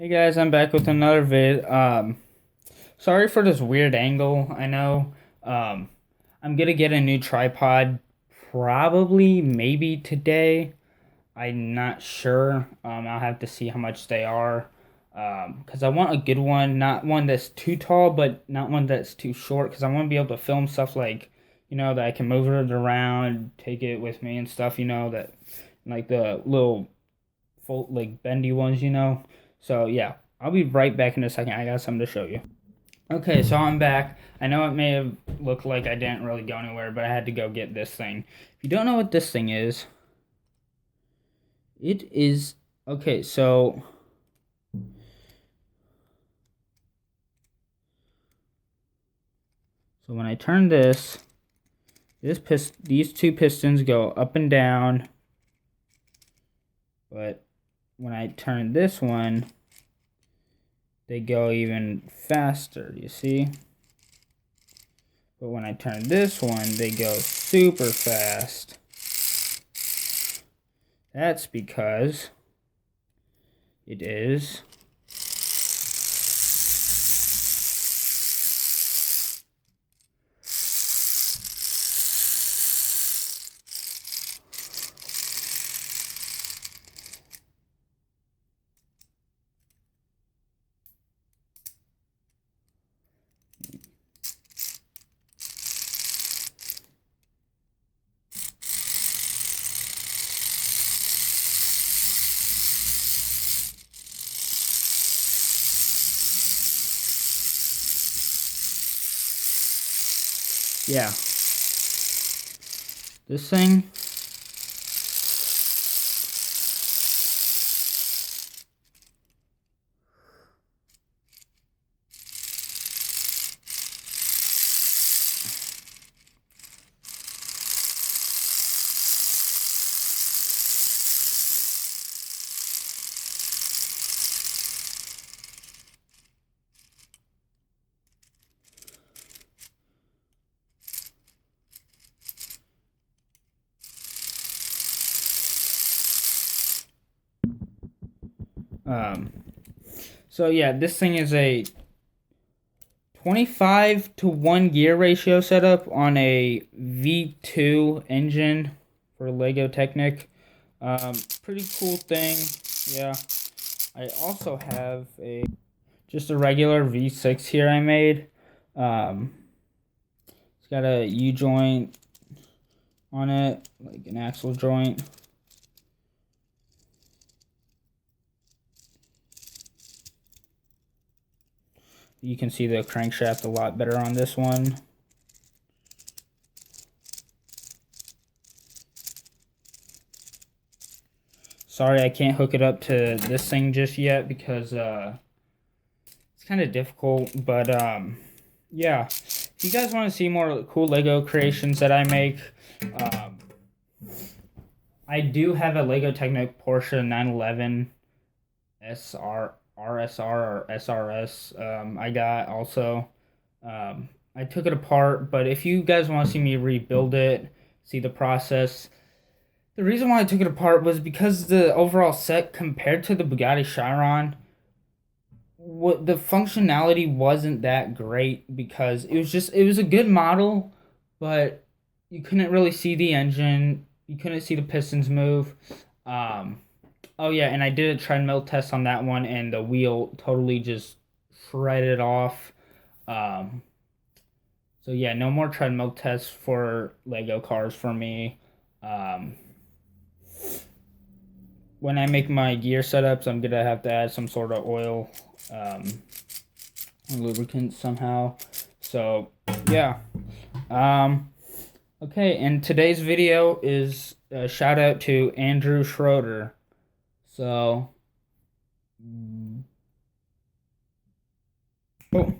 Hey guys, I'm back with another vid. Sorry for this weird angle. I know. Um, I'm gonna get a new tripod probably maybe today. I'm not sure. I'll have to see how much they are. Because I want a good one, not one that's too tall, but not one that's too short. Because I want to be able to film stuff like, that I can move it around, take it with me and stuff. That like the little full like bendy ones. So yeah, I'll be right back in a second. I got something to show you. Okay, so I'm back. I know it may have looked like I didn't really go anywhere, but I had to go get this thing. If you don't know what this thing is, it is okay. So when I turn these two pistons go up and down, but when I turn this one, they go even faster. You see? But when I turn this one, they go super fast. That's because it is yeah. This thing um so yeah, this thing is a 25 to 1 gear ratio setup on a V2 engine for Lego Technic. Pretty cool thing. Yeah. I also have a just a regular V6 here I made. Um, it's got a U-joint on it, like an axle joint. You can see the crankshaft a lot better on this one. Sorry, I can't hook it up to this thing just yet because it's kind of difficult. But yeah, if you guys want to see more cool Lego creations that I make, um, I do have a Lego Technic Porsche 911 SR RSR or SRS. I got also. I took it apart, but if you guys want to see me rebuild it, see the process. The reason why I took it apart was because the overall set compared to the Bugatti Chiron, what the functionality wasn't that great because it was a good model, but you couldn't really see the engine, you couldn't see the pistons move. Um, oh yeah, and I did a treadmill test on that one, and the wheel totally just shredded off. Um, so yeah, no more treadmill tests for Lego cars for me. Um, when I make my gear setups, I'm gonna have to add some sort of oil, lubricant somehow. So yeah. Um, okay, and today's video is a shout out to Andrew Schroeder. So, oh.